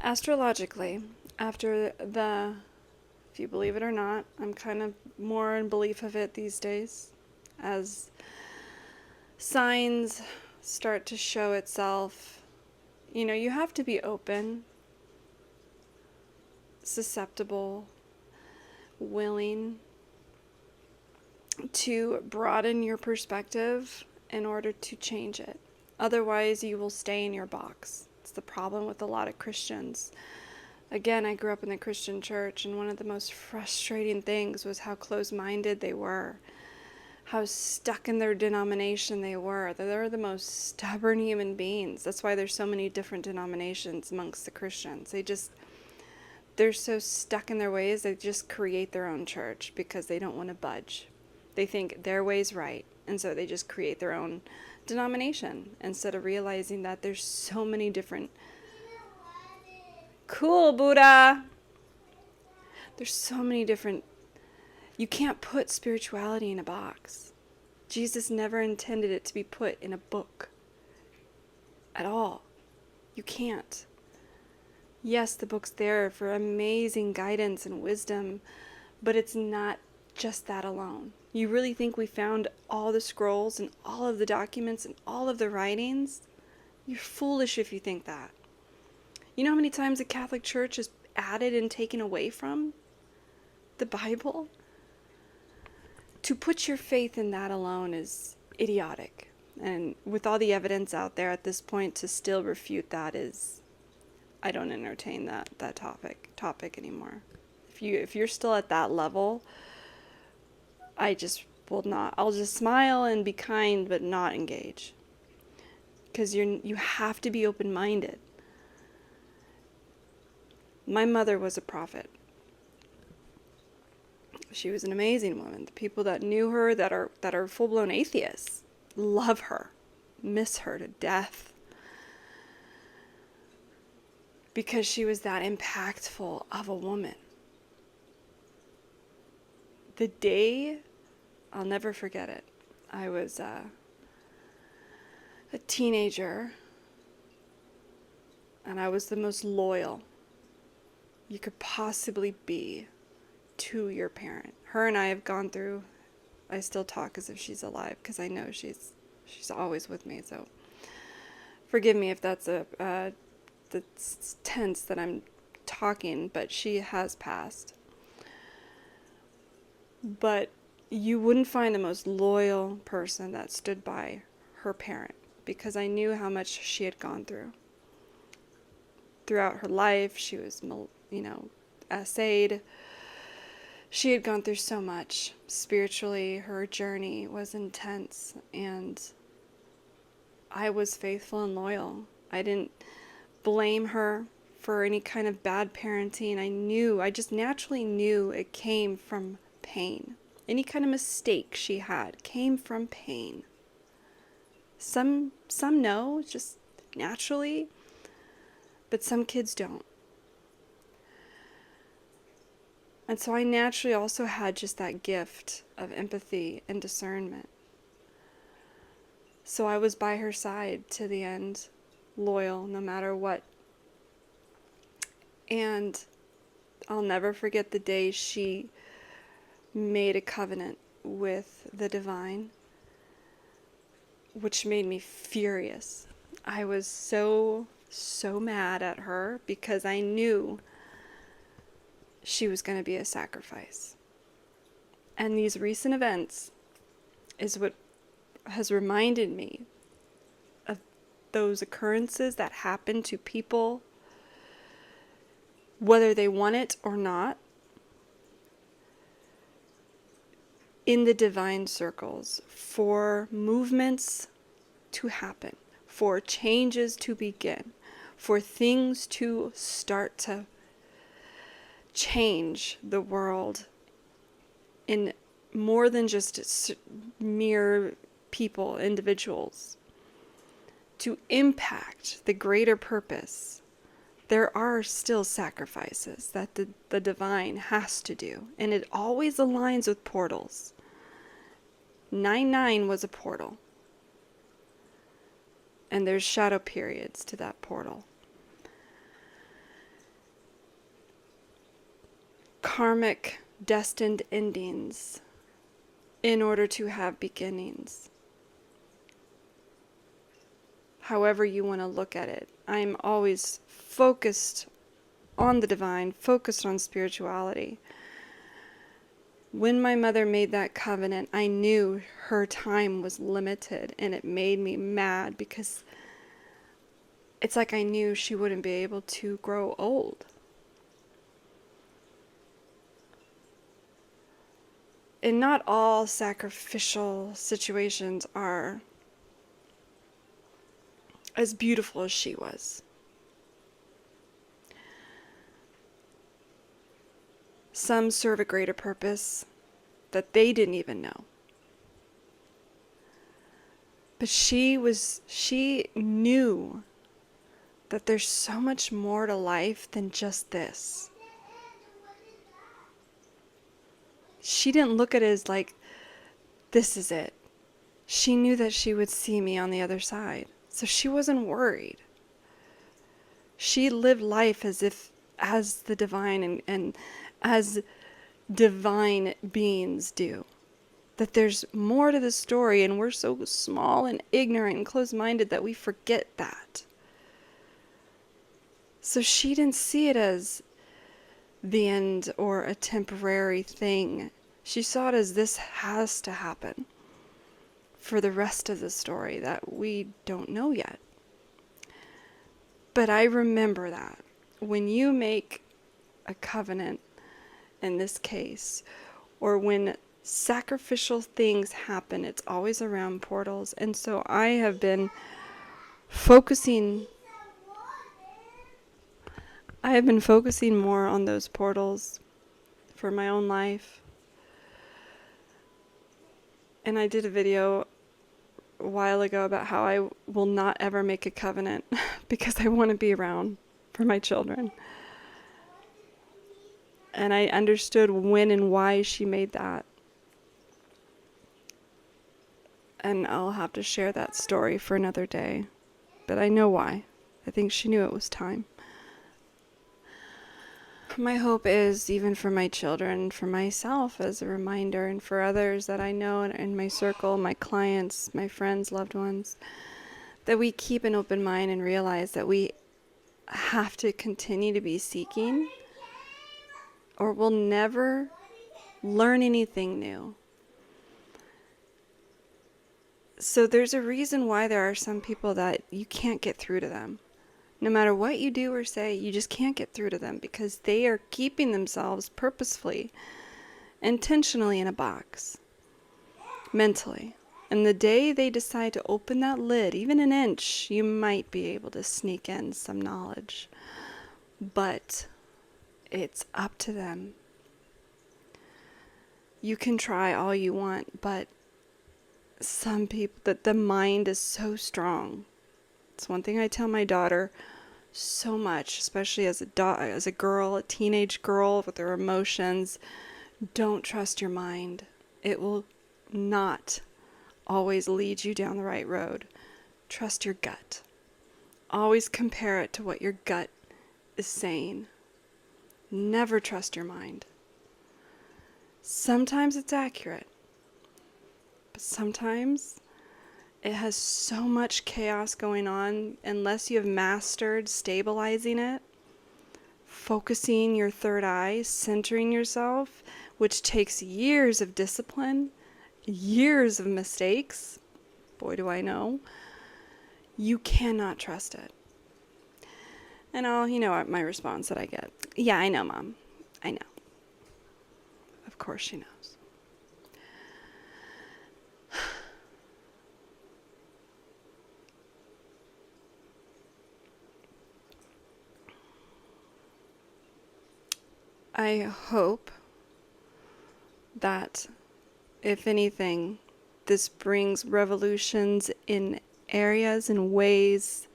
Astrologically, after if you believe it or not, I'm kind of more in belief of it these days, as signs start to show itself. You have to be open, susceptible, willing to broaden your perspective in order to change it. Otherwise, you will stay in your box. It's the problem with a lot of Christians. Again, I grew up in the Christian church, and one of the most frustrating things was how close-minded they were, how stuck in their denomination they were. They're the most stubborn human beings. That's why there's so many different denominations amongst the Christians. They're so stuck in their ways, they just create their own church because they don't want to budge. They think their way's right, and so they just create their own denomination instead of realizing that there's so many different... Cool, Buddha! There's so many different... You can't put spirituality in a box. Jesus never intended it to be put in a book at all. You can't. Yes, the book's there for amazing guidance and wisdom, but it's not just that alone. You really think we found all the scrolls and all of the documents and all of the writings? You're foolish if you think that. You know how many times the Catholic Church has added and taken away from the Bible? To put your faith in that alone is idiotic. And with all the evidence out there at this point, to still refute that is... I don't entertain that topic anymore. If you're still at that level, I just will not. I'll just smile and be kind, but not engage. Because you have to be open-minded. My mother was a prophet. She was an amazing woman. The people that knew her, that are full-blown atheists, love her, miss her to death. Because she was that impactful of a woman. The day, I'll never forget it. I was a teenager, and I was the most loyal you could possibly be to your parent. Her and I have gone through, I still talk as if she's alive, because I know she's always with me, so forgive me if that's that's tense that I'm talking, but she has passed. But you wouldn't find the most loyal person that stood by her parent, because I knew how much she had gone through. Throughout her life, she was, essayed. She had gone through so much. Spiritually, her journey was intense, and I was faithful and loyal. I didn't blame her for any kind of bad parenting. I just naturally knew it came from pain. Any kind of mistake she had came from pain. Some know, just naturally, but some kids don't. And so I naturally also had just that gift of empathy and discernment. So I was by her side to the end, loyal no matter what. And I'll never forget the day she made a covenant with the divine, which made me furious. I was so mad at her because I knew she was going to be a sacrifice. And these recent events is what has reminded me of those occurrences that happen to people, whether they want it or not, in the divine circles, for movements to happen, for changes to begin, for things to start to change the world in more than just mere people, individuals, to impact the greater purpose. There are still sacrifices that the divine has to do, and it always aligns with portals. 9/9 was a portal, and there's shadow periods to that portal. karmic destined endings in order to have beginnings. However you want to look at it. I'm always focused on the divine, focused on spirituality. When my mother made that covenant, I knew her time was limited, and it made me mad because it's like I knew she wouldn't be able to grow old. And not all sacrificial situations are as beautiful as she was. Some serve a greater purpose that they didn't even know. But she knew that there's so much more to life than just this. She didn't look at it as like, this is it. She knew that she would see me on the other side. So she wasn't worried. She lived life as the divine and as divine beings do. That there's more to the story, and we're so small and ignorant and closed-minded that we forget that. So she didn't see it as the end or a temporary thing. She saw it as this has to happen for the rest of the story that we don't know yet. But I remember that when you make a covenant, in this case, or when sacrificial things happen, it's always around portals. And so I have been focusing more on those portals for my own life. And I did a video a while ago about how I will not ever make a covenant because I want to be around for my children. And I understood when and why she made that. And I'll have to share that story for another day. But I know why. I think she knew it was time. My hope is, even for my children, for myself as a reminder, and for others that I know in my circle, my clients, my friends, loved ones, that we keep an open mind and realize that we have to continue to be seeking, or we'll never learn anything new. So there's a reason why there are some people that you can't get through to them. No matter what you do or say, you just can't get through to them because they are keeping themselves purposefully, intentionally in a box, mentally. And the day they decide to open that lid, even an inch, you might be able to sneak in some knowledge. But it's up to them. You can try all you want, but some people, that the mind is so strong. It's one thing I tell my daughter so much, especially as a girl, a teenage girl with her emotions. Don't trust your mind. It will not always lead you down the right road. Trust your gut. Always compare it to what your gut is saying. Never trust your mind. Sometimes it's accurate, but sometimes it has so much chaos going on. Unless you have mastered stabilizing it, focusing your third eye, centering yourself, which takes years of discipline, years of mistakes, boy do I know, you cannot trust it. And you know what my response that I get? Yeah, I know, Mom. I know. Of course she knows. I hope that, if anything, this brings revolutions in areas and ways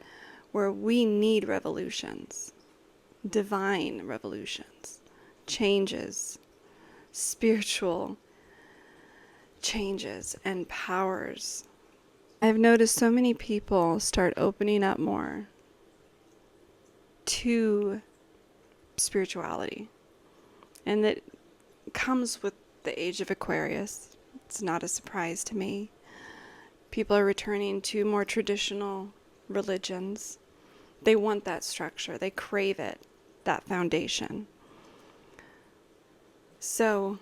where we need revolutions, divine revolutions, changes, spiritual changes and powers. I've noticed so many people start opening up more to spirituality. And that comes with the age of Aquarius. It's not a surprise to me. People are returning to more traditional religions. They want that structure. They crave it, that foundation. So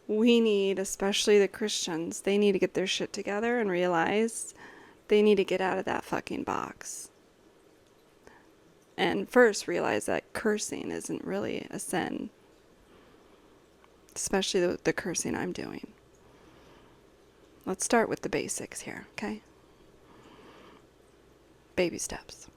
we need, especially the Christians, they need to get their shit together and realize they need to get out of that fucking box. And first realize that cursing isn't really a sin. Especially the cursing I'm doing. Let's start with the basics here, okay? Baby steps.